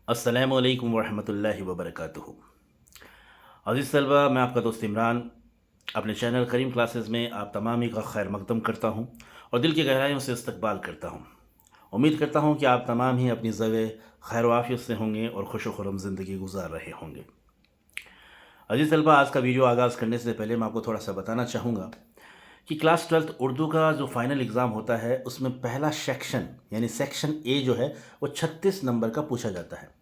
अस्सलामुअलैकुम वरहमतुल्लाहि वबरकातुहू। अज़ीज़ तलबा, मैं आपका दोस्त इमरान अपने चैनल करीम क्लासेस में आप तमाम ही का खैर मकदम करता हूँ और दिल की गहराइयों से इस्तकबाल करता हूँ। उम्मीद करता हूँ कि आप तमाम ही अपनी जगह खैर वाफियत से होंगे और खुश व खुर्रम ज़िंदगी गुजार रहे होंगे। अज़ीज़ तलबा, आज का वीडियो आगाज़ करने से पहले मैं आपको थोड़ा सा बताना चाहूँगा कि क्लास 12th उर्दू का जो फाइनल एग्ज़ाम होता है उसमें पहला सेक्शन यानी सेक्शन ए जो है वो 36 नंबर का पूछा जाता है।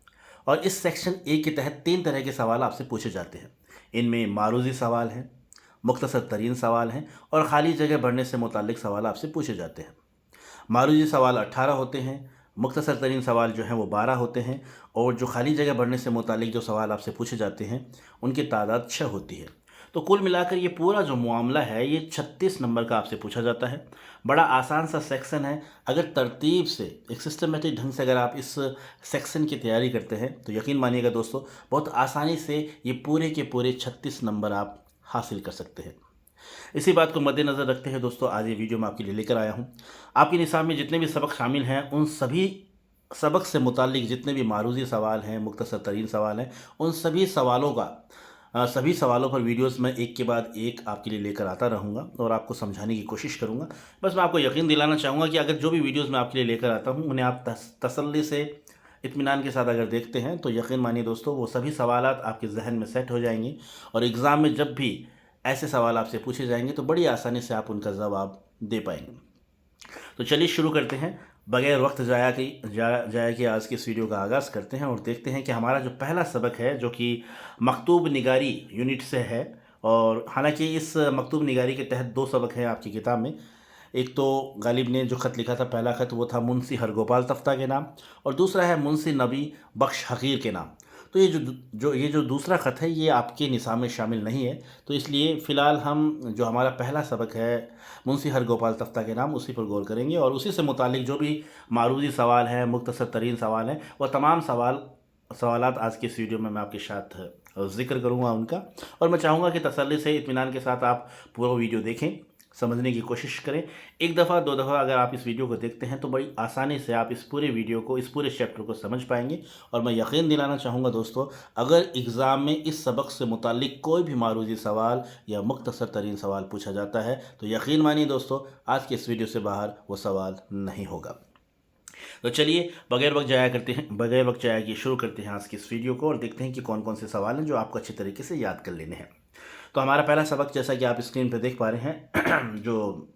और इस सेक्शन ए के तहत 3 तरह के सवाल आपसे पूछे जाते हैं। इनमें मारूज़ी सवाल हैं, मुख्तसर तरीन सवाल हैं और ख़ाली जगह भरने से मुताल्लिक़ सवाल आपसे पूछे जाते हैं। मारूज़ी सवाल 18 होते हैं, मुख्तसर तरीन सवाल जो हैं वो 12 होते हैं और जो खाली जगह भरने से मुताल्लिक़ जो सवाल आपसे पूछे जाते हैं उनकी तादाद 6 होती है। तो कुल मिलाकर ये पूरा जो मामला है ये 36 नंबर का आपसे पूछा जाता है। बड़ा आसान सा सेक्शन है। अगर तरतीब से एक सिस्टमेटिक ढंग से अगर आप इस सेक्शन की तैयारी करते हैं तो यकीन मानिएगा दोस्तों, बहुत आसानी से ये पूरे के पूरे 36 नंबर आप हासिल कर सकते हैं। इसी बात को मद्देनज़र रखते हुए दोस्तों, आज ये वीडियो मैं आपके लिए लेकर आया हूँ। आपके निसाब में जितने भी सबक शामिल हैं उन सभी सबक से मुताल्लिक़ जितने भी मारूज़ी सवाल हैं, मुख्तसर तरीन सवाल हैं, उन सभी सवालों का सभी सवालों पर वीडियोस मैं एक के बाद एक आपके लिए लेकर आता रहूँगा और आपको समझाने की कोशिश करूँगा। बस मैं आपको यकीन दिलाना चाहूँगा कि अगर जो भी वीडियोस मैं आपके लिए लेकर आता हूँ उन्हें आप तसल्ली से इत्मीनान के साथ अगर देखते हैं तो यकीन मानिए दोस्तों, वो सभी सवालात आपके जहन में सेट हो जाएंगे और एग्ज़ाम में जब भी ऐसे सवाल आपसे पूछे जाएंगे तो बड़ी आसानी से आप उनका जवाब दे पाएंगे। तो चलिए शुरू करते हैं। बगैर वक्त जाया कि आज की इस वीडियो का आगाज़ करते हैं और देखते हैं कि हमारा जो पहला सबक है जो कि मकतूब निगारी यूनिट से है। और हालांकि इस मकतूब निगारी के तहत 2 सबक हैं आपकी किताब में। एक तो गालिब ने जो ख़त लिखा था, पहला ख़त वो था मुंशी हरगोपाल तफ्ता के नाम और दूसरा है मुंशी नबी बख्श हकीर के नाम। तो ये जो दूसरा ख़त है ये आपके निसाब में शामिल नहीं है, तो इसलिए फ़िलहाल हम जो हमारा पहला सबक है मुंशी हरगोपाल तफ्ता के नाम उसी पर गौर करेंगे और उसी से मुतालिक जो भी मारूज़ी सवाल हैं, मुख्तसर तरीन सवाल हैं, वह तमाम सवालात आज के इस वीडियो में मैं आपके साथ ज़िक्र करूँगा उनका। और मैं चाहूँगा कि तसल्ली से इत्मीनान के साथ आप पूरा वीडियो देखें, समझने की कोशिश करें। एक दफ़ा 2 दफ़ा अगर आप इस वीडियो को देखते हैं तो बड़ी आसानी से आप इस पूरे वीडियो को, इस पूरे चैप्टर को समझ पाएंगे। और मैं यकीन दिलाना चाहूँगा दोस्तों, अगर एग्ज़ाम में इस सबक से मुताल्लिक़ कोई भी मारूज़ी सवाल या मुख्तसर तरीन सवाल पूछा जाता है तो यकीन मानिए दोस्तों, आज के इस वीडियो से बाहर वो सवाल नहीं होगा। तो चलिए बगैर वक्त जाया किए शुरू करते हैं आज की इस वीडियो को और देखते हैं कि कौन कौन से सवाल हैं जो आपको अच्छी तरीके से याद कर लेने हैं। तो हमारा पहला सबक, जैसा कि आप स्क्रीन पर देख पा रहे हैं, जो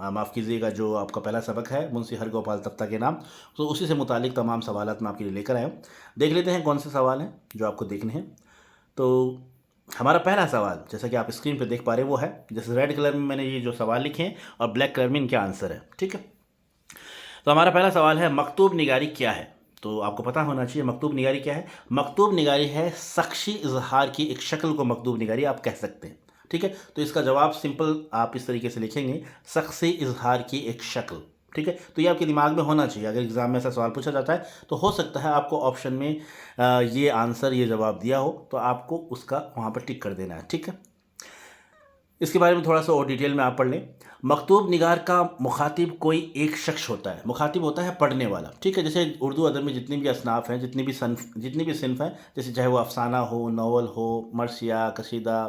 माफ़ कीजिएगा, जो आपका पहला सबक है मुंशी हरगोपाल तफ्ता के नाम, तो उसी से मुतालिक तमाम सवालात मैं आपके लिए लेकर आया हूँ। देख लेते हैं कौन से सवाल हैं जो आपको देखने हैं। तो हमारा पहला सवाल, जैसा कि आप स्क्रीन पर देख पा रहे हैं, वो है, जैसे रेड कलर में मैंने ये जो सवाल लिखे हैं और ब्लैक कलर में इनके आंसर है, ठीक है। तो हमारा पहला सवाल है, मकतूब निगारी क्या है? तो आपको पता होना चाहिए मकतूब निगारी क्या है। मकतूब निगारी है शख्सी इजहार की एक शक्ल को मकतूब निगारी आप कह सकते हैं, ठीक है। तो इसका जवाब सिंपल आप इस तरीके से लिखेंगे, शख्सी इजहार की एक शक्ल, ठीक है। तो ये आपके दिमाग में होना चाहिए। अगर एग्ज़ाम में ऐसा सवाल पूछा जाता है तो हो सकता है आपको ऑप्शन में ये आंसर, ये जवाब दिया हो, तो आपको उसका वहाँ पर टिक कर देना है, ठीक है। इसके बारे में थोड़ा सा और डिटेल में आप पढ़ लें। मकतूब निगार का मुखातिब कोई एक शख्स होता है। मुखातिब होता है पढ़ने वाला, ठीक है। जैसे उर्दू अदब में जितनी भी असनाफ़ हैं, जितनी भी सिनफ हैं, जैसे चाहे वो अफसाना हो, नावल हो, मरसिया, कसीदा,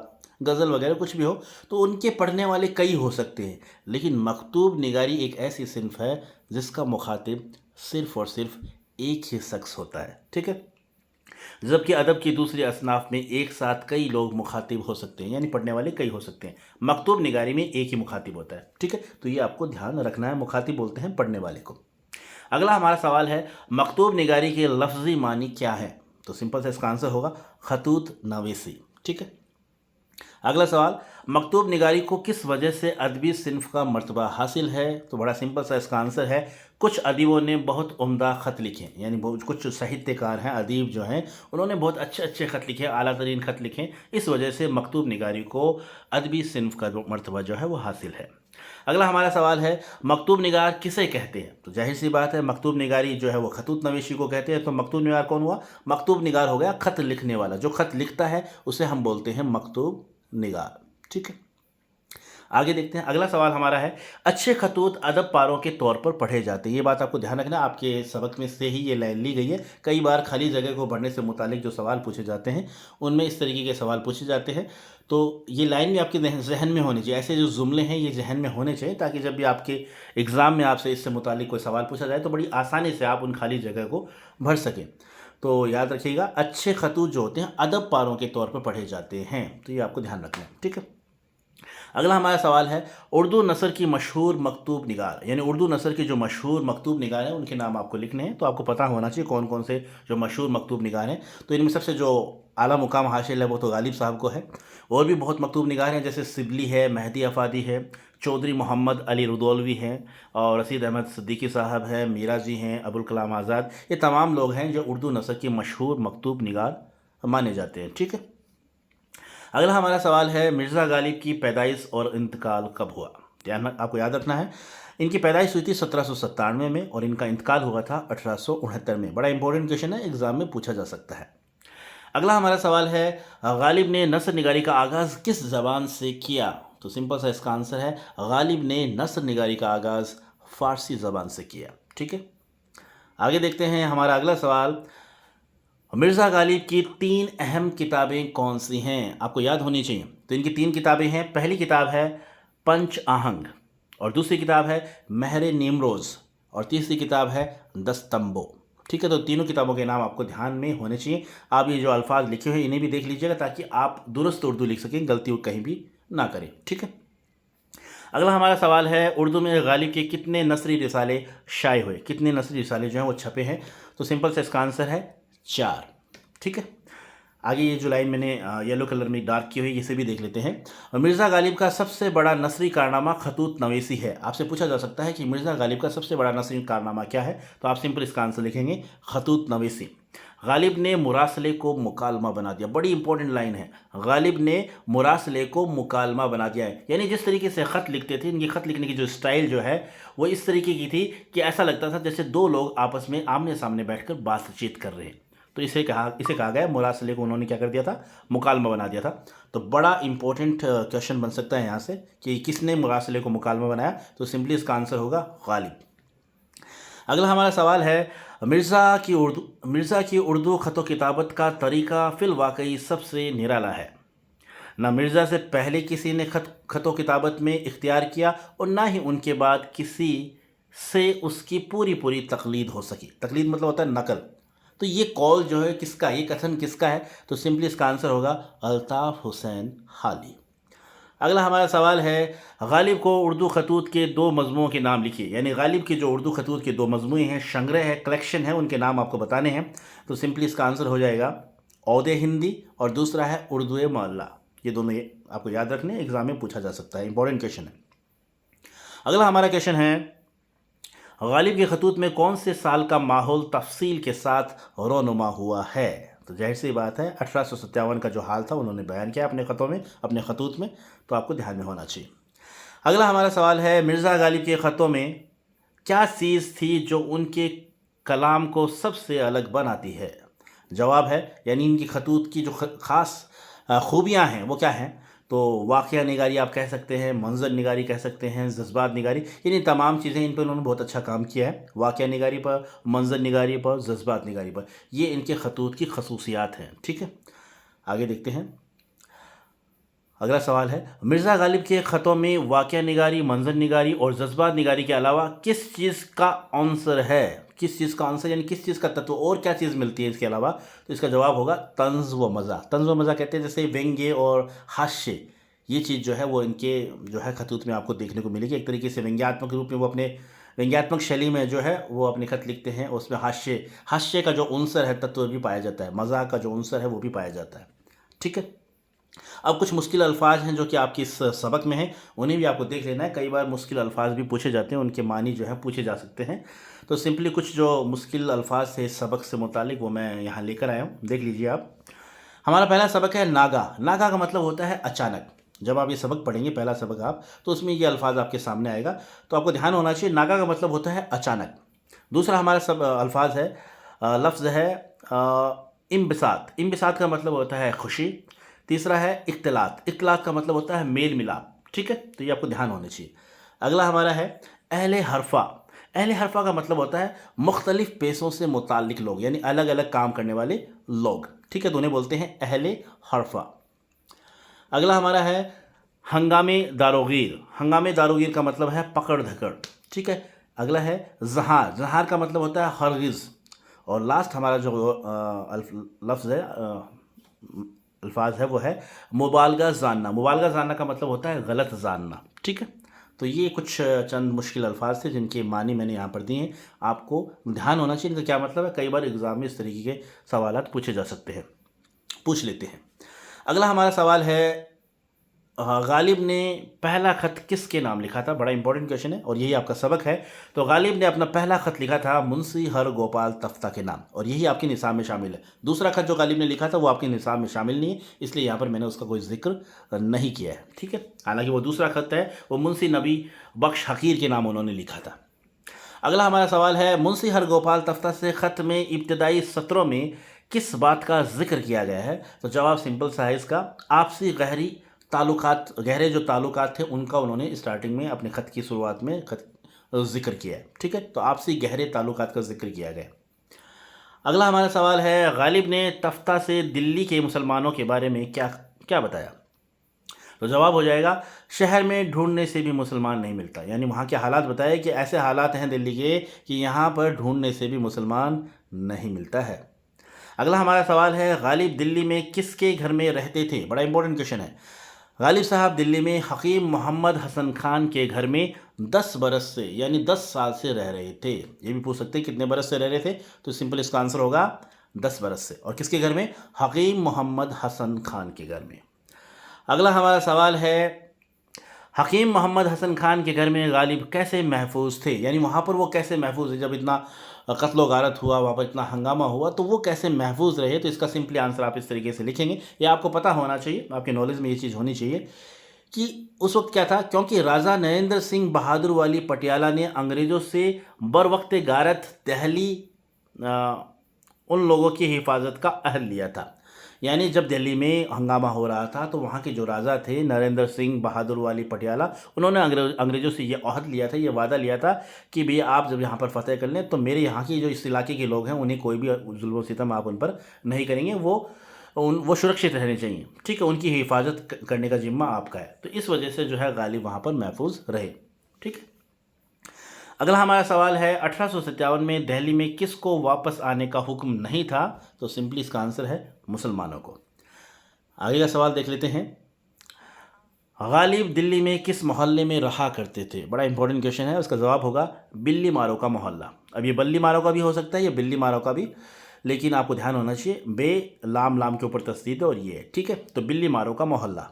गज़ल वगैरह कुछ भी हो, तो उनके पढ़ने वाले कई हो सकते हैं। लेकिन मकतूब निगारी एक ऐसी सिनफ है जिसका मुखातिब सिर्फ़ और सिर्फ एक ही शख्स होता है, ठीक है। जबकि अदब की दूसरी असनाफ में एक साथ कई लोग मुखातिब हो सकते हैं, यानी पढ़ने वाले कई हो सकते हैं। मकतूब निगारी में एक ही मुखातिब होता है, ठीक है। तो ये आपको ध्यान रखना है, मुखातिब बोलते हैं पढ़ने वाले को। अगला हमारा सवाल है, मकतूब निगारी के लफ्ज़ी मानी क्या है? तो सिंपल सा इसका आंसर होगा खतूत नवीसी, ठीक है। अगला सवाल, मकतूब निगारी को किस वजह से अदबी सिन्फ का मर्तबा हासिल है? तो बड़ा सिंपल सा इसका आंसर है, कुछ अदीबों ने बहुत उम्दा ख़त लिखे, यानी कुछ साहित्यकार हैं, अदीब जो हैं, उन्होंने बहुत अच्छे अच्छे ख़त लिखे, आला तरीन ख़त लिखे। इस वजह से मकतूब निगारी को अदबी सिन्फ का जो मर्तबा जो है वो हासिल है। अगला हमारा सवाल है, मकतूब निगार किसे कहते हैं? तो जाहिर सी बात है, मकतूब निगारी जो है वो खतूत नवीशी को कहते हैं। तो मकतूब निगार कौन हुआ? मकतूब निगार हो गया ख़त लिखने वाला, जो ख़त लिखता है उसे हम बोलते हैं मकतूब निगार, ठीक है। आगे देखते हैं, अगला सवाल हमारा है, अच्छे खतूत अदब पारों के तौर पर पढ़े जाते हैं। ये बात आपको ध्यान रखना, आपके सबक में से ही ये लाइन ली गई है। कई बार खाली जगह को भरने से मुतालिक जो सवाल पूछे जाते हैं उनमें इस तरीके के सवाल पूछे जाते हैं। तो ये लाइन भी आपके जहन में होनी चाहिए, ऐसे जो जुमले हैं ये जहन में होने चाहिए, ताकि जब भी आपके एग्ज़ाम में आपसे इससे मुतालिक कोई सवाल पूछा जाए तो बड़ी आसानी से आप उन खाली जगह को भर सकें। तो याद रखिएगा, अच्छे खतूत जो होते हैं अदब पारों के तौर पर पढ़े जाते हैं, तो ये आपको ध्यान रखना है, ठीक है। अगला हमारा सवाल है, उर्दू नसर की मशहूर मकतूब निगार, यानी उर्दू नसर की जो मशहूर मकतूब निगार हैं उनके नाम आपको लिखने हैं। तो आपको पता होना चाहिए कौन कौन से जो मशहूर मकतूब निगार हैं। तो इनमें सबसे जो आला मुकाम हासिल है वो तो गालिब साहब को है। और भी बहुत मकतूब निगार हैं, जैसे सिबली है, मेहदी अफादी है, चौधरी मोहम्मद अली रुदौलवी हैं, और रसीद अहमद सिद्दीकी साहब हैं, मीरा जी हैं, अबुल कलाम आज़ाद। ये तमाम लोग हैं जो उर्दू नसर की मशहूर मकतूब निगार माने जाते हैं, ठीक है। अगला हमारा सवाल है, मिर्ज़ा गालिब की पैदाइश और इंतकाल कब हुआ। ध्यान आपको याद रखना है, इनकी पैदाइश हुई थी 1797 में और इनका इंतकाल हुआ था 1869 में। बड़ा इंपॉर्टेंट क्वेश्चन है, एग्जाम में पूछा जा सकता है। अगला हमारा सवाल है, गालिब ने नस्र निगारी का आगाज़ किस ज़बान से किया। तो सिंपल सा इसका आंसर है, गालिब ने नस्र निगारी का आगाज़ फ़ारसी ज़बान से किया, ठीक है। आगे देखते हैं, हमारा अगला सवाल, मिर्ज़ा गालिब की 3 अहम किताबें कौन सी हैं, आपको याद होनी चाहिए। तो इनकी 3 किताबें हैं। पहली किताब है पंच आहंग, और दूसरी किताब है महर निमरोज़, और तीसरी किताब है दस्तंबो, ठीक है। तो तीनों किताबों के नाम आपको ध्यान में होने चाहिए। आप ये जो अल्फाज लिखे हुए इन्हें भी देख लीजिएगा, ताकि आप दुरुस्त उर्दू लिख सकें, गलती कहीं भी ना करें, ठीक है। अगला हमारा सवाल है, उर्दू में गालिब के कितने नसरी रिसाले शाये हुए, कितने नसरी रिसाले जो हैं वो छपे हैं। तो सिंपल से इसका आंसर है 4, ठीक है। आगे ये जो लाइन मैंने येलो कलर में डार्क की हुई, इसे भी देख लेते हैं। और मिर्ज़ा गालिब का सबसे बड़ा नसरी कारनामा खतूत नवीसी है। आपसे पूछा जा सकता है कि मिर्ज़ा गालिब का सबसे बड़ा नसरी कारनामा क्या है, तो आप सिंपल इसका आंसर लिखेंगे खतूत नवीसी। गालिब ने मुरासले को मुकालमा बना दिया, बड़ी इंपॉर्टेंट लाइन है, गालिब ने मुरासले को मुकालमा बना दिया है। यानी जिस तरीके से ख़त लिखते थे, इनकी ख़त लिखने की जो स्टाइल जो है वो इस तरीके की थी कि ऐसा लगता था जैसे दो लोग आपस में आमने सामने बैठकर बातचीत कर रहे हैं। तो इसे कहा गया, मुरासले को उन्होंने क्या कर दिया था, मुकालमा बना दिया था। तो बड़ा इंपॉर्टेंट क्वेश्चन बन सकता है यहाँ से कि किसने मुरासले को मुकालमा बनाया। तो सिंपली इसका आंसर होगा गालिब। अगला हमारा सवाल है, मिर्ज़ा की उर्दू ख़त किताबत का तरीक़ा फ़िल वाक़ई सबसे निराला है। ना मिर्ज़ा से पहले किसी ने ख़त किताबत में इख्तियार किया, और ना ही उनके बाद किसी से उसकी पूरी तकलीद हो सकी। तकलीद मतलब होता है नकल। तो ये कौल जो है किसका, ये कथन किसका है, तो सिंपली इसका आंसर होगा अल्ताफ़ हुसैन हाली। अगला हमारा सवाल है, गालिब को उर्दू खतूत के 2 मजमुओं के नाम लिखिए। यानी गालिब के जो उर्दू खतूत के 2 मजमूए हैं, संग्रह है, कलेक्शन है, उनके नाम आपको बताने हैं। तो सिंपली इसका आंसर हो जाएगा औदे हिंदी, और दूसरा है उर्दू मोहल्ला। ये दोनों ये आपको याद रखने, एग्जाम में पूछा जा सकता है, इंपॉर्टेंट क्वेश्चन है। अगला हमारा क्वेश्चन है, गालिब के खतूत में कौन से साल का माहौल तफसील के साथ रोनुमा हुआ है। तो जाहिर सी बात है 1857 का जो हाल था उन्होंने बयान किया अपने ख़तों में, अपने खतूत में। तो आपको ध्यान में होना चाहिए। अगला हमारा सवाल है, मिर्ज़ा गालिब के ख़तों में क्या चीज़ थी जो उनके कलाम को सबसे अलग बनाती है। जवाब है, यानी इनकी खतूत की जो ख़ास खूबियाँ हैं वो क्या हैं। तो वाक़या निगारी आप कह सकते हैं, मंज़र निगारी कह सकते हैं, जज्बात निगारी, यानी तमाम चीज़ें इन पर उन्होंने बहुत अच्छा काम किया है। वाक़या निगारी पर, मंज़र निगारी पर, जज्बात निगारी पर, ये इनके खतूत की खसूसियात हैं, ठीक है। आगे देखते हैं, अगला सवाल है, मिर्ज़ा गालिब के ख़तों में वाक़या निगारी, मंज़र निगारी और जज्बात निगारी के अलावा किस चीज़ का आंसर है। किस चीज़ का आंसर, यानी किस चीज़ का तत्व और क्या चीज़ मिलती है इसके अलावा। तो इसका जवाब होगा तंज़ व मज़ाह। तंज़ व मज़ाह कहते हैं जैसे व्यंग्य और हास्य, ये चीज़ जो है वो इनके जो है खतूत में आपको देखने को मिलेगी। एक तरीके से व्यंग्यात्मक रूप में वो अपने व्यंग्यात्मक शैली में जो है वो अपने खत लिखते हैं, उसमें हास्य का जो अंसर है तत्व भी पाया जाता है, मज़ाह का जो अंसर है वो भी पाया जाता है, ठीक है। अब कुछ मुश्किल अल्फाज हैं जो कि आपकी इस सबक में हैं, उन्हें भी आपको देख लेना है। कई बार मुश्किल अल्फाज भी पूछे जाते हैं, उनके मानी जो है पूछे जा सकते हैं। तो सिंपली कुछ जो मुश्किल अल्फाज थे इस सबक से मुतालिक वो मैं यहाँ लेकर आया हूँ, देख लीजिए आप। हमारा पहला सबक है नागा। नागा का मतलब होता है अचानक। जब आप ये सबक पढ़ेंगे, पहला सबक आप, तो उसमें ये अल्फाज आपके सामने आएगा, तो आपको ध्यान होना चाहिए। नागा का मतलब होता है अचानक। दूसरा हमारा सब अल्फाज है, लफ्ज़ है इम्बिसात। इम्बिसात का मतलब होता है खुशी। तीसरा है इख्तिलात। इख्तिलात का मतलब होता है मेल मिलाप। ठीक है, तो ये आपको ध्यान होना चाहिए। अगला हमारा है अहले हरफा। अहले हरफा का मतलब होता है मुख्तलिफ पेशों से मुताल्लिक लोग, यानी अलग अलग काम करने वाले लोग, ठीक है, तो उन्हें बोलते हैं अहले हरफा। अगला हमारा है हंगामे दारोगीर। हंगामे दारोगीर का मतलब है पकड़ धकड़, ठीक है। अगला है जहार। जहार का मतलब होता है हरगिज़। और लास्ट हमारा जो लफ्ज़ है, अल्फाज है, वो है मुबालगा जानना। मुबालगा जानना का मतलब होता है गलत जानना, ठीक है। तो ये कुछ चंद मुश्किल अल्फाज थे जिनके मानी मैंने यहाँ पर दिए हैं। आपको ध्यान होना चाहिए इनका क्या मतलब है। कई बार एग्ज़ाम में इस तरीके के सवालात पूछे जा सकते हैं, पूछ लेते हैं। अगला हमारा सवाल है गालिब ने पहला ख़त किसके नाम लिखा था। बड़ा इंपॉर्टेंट क्वेश्चन है और यही आपका सबक है। तो गालिब ने अपना पहला ख़त लिखा था मुंशी हर गोपाल तफ्ता के नाम, और यही आपके निसाब में शामिल है। दूसरा ख़त जो गालिब ने लिखा था वो आपके निसाब में शामिल नहीं है, इसलिए यहाँ पर मैंने उसका कोई जिक्र नहीं किया है, ठीक है। हालांकि वो दूसरा ख़त है, वो मुंशी नबी बख्श हकीर के नाम उन्होंने लिखा था। अगला हमारा सवाल है मुंशी हर गोपाल तफ्ता से ख़त में इब्तदाई सत्रों में किस बात का जिक्र किया गया है। तो जवाब सिंपल सा है इसका, आपसी गहरे जो ताल्लुकात थे उनका उन्होंने स्टार्टिंग में अपने ख़त की शुरुआत में जिक्र किया है, ठीक है। तो आपसी गहरे ताल्लुकात का जिक्र किया गया। अगला हमारा सवाल है गालिब ने तफ्ता से दिल्ली के मुसलमानों के बारे में क्या क्या बताया। तो जवाब हो जाएगा शहर में ढूंढने से भी मुसलमान नहीं मिलता, यानी वहाँ के हालात बताए कि ऐसे हालात हैं दिल्ली के कि यहाँ पर ढूंढने से भी मुसलमान नहीं मिलता है। अगला हमारा सवाल है गालिब दिल्ली में किसके घर में रहते थे। बड़ा इंपॉर्टेंट क्वेश्चन है। गालिब साहब दिल्ली में हकीम मोहम्मद हसन खान के घर में 10 बरस से, यानी 10 साल से रह रहे थे। ये भी पूछ सकते हैं कितने बरस से रह रहे थे, तो सिंपल इसका आंसर होगा 10 बरस से। और किसके घर में? हकीम मोहम्मद हसन खान के घर में। अगला हमारा सवाल है हकीम मोहम्मद हसन खान के घर में गालिब कैसे महफूज थे, यानी वहाँ पर वो कैसे महफूज है। जब इतना कत्लो गारत हुआ, वहाँ पर इतना हंगामा हुआ, तो वो कैसे महफूज रहे। तो इसका सिंपली आंसर आप इस तरीके से लिखेंगे। ये आपको पता होना चाहिए, आपके नॉलेज में ये चीज़ होनी चाहिए कि उस वक्त क्या था, क्योंकि राजा नरेंद्र सिंह बहादुर वाली पटियाला ने अंग्रेज़ों से बर वक्त गारत दहली उन लोगों की हिफाजत का अहद लिया था। यानी जब दिल्ली में हंगामा हो रहा था तो वहाँ के जो राजा थे नरेंद्र सिंह बहादुर वाली पटियाला, उन्होंने अंग्रेज़ों से ये अहद लिया था, ये वादा लिया था कि भैया आप जब यहाँ पर फतेह कर लें तो मेरे यहाँ की जो इस इलाके के लोग हैं उन्हें कोई भी जुल्म सितम आप उन पर नहीं करेंगे, वो सुरक्षित रहने चाहिए, ठीक है। उनकी हिफाजत करने का जिम्मा आपका है। तो इस वजह से जो है गालिब वहाँ पर महफूज रहे, ठीक है। अगला हमारा सवाल है 1857 में दिल्ली में किसको वापस आने का हुक्म नहीं था। तो सिंपली इसका आंसर है मुसलमानों को। आगे का सवाल देख लेते हैं। गालिब दिल्ली में किस मोहल्ले में रहा करते थे। बड़ा इंपॉर्टेंट क्वेश्चन है, उसका जवाब होगा बिल्ली मारो का मोहल्ला। अब ये बल्ली मारो का भी हो सकता है, ये बिल्ली मारो का भी, लेकिन आपको ध्यान होना चाहिए बे लाम लाम के ऊपर तस्दीद है और ये है, ठीक है। तो बिल्ली मारो का मोहल्ला।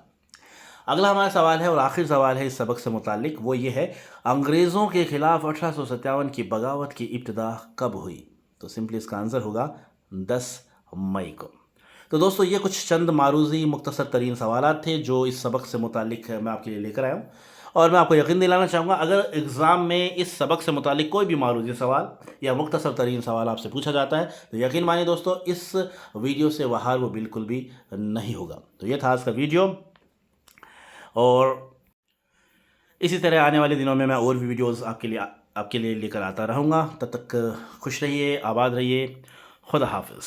अगला हमारा सवाल है और आखिरी सवाल है इस सबक से मुतालिक, वो ये है अंग्रेज़ों के ख़िलाफ़ 1857 की बगावत की इब्तिदा कब हुई। तो सिंपली इसका आंसर होगा 10 मई को। तो दोस्तों ये कुछ चंद मारूज़ी मुख्तसर तरीन सवालात थे जो इस सबक से मुतालिक मैं आपके लिए लेकर आया हूँ। और मैं आपको यकीन दिलाना चाहूँगा अगर एग्ज़ाम में इस सबक से मुतालिक कोई भी मारूज़ी सवाल या मुख्तसर तरीन सवाल आपसे पूछा जाता है तो यकीन मानिए दोस्तों इस वीडियो से बाहर वो बिल्कुल भी नहीं होगा। तो ये था आज का वीडियो, और इसी तरह आने वाले दिनों में मैं और भी वीडियोस आपके लिए लेकर आता रहूँगा। तब तक खुश रहिए, आबाद रहिए। खुदा हाफिज़।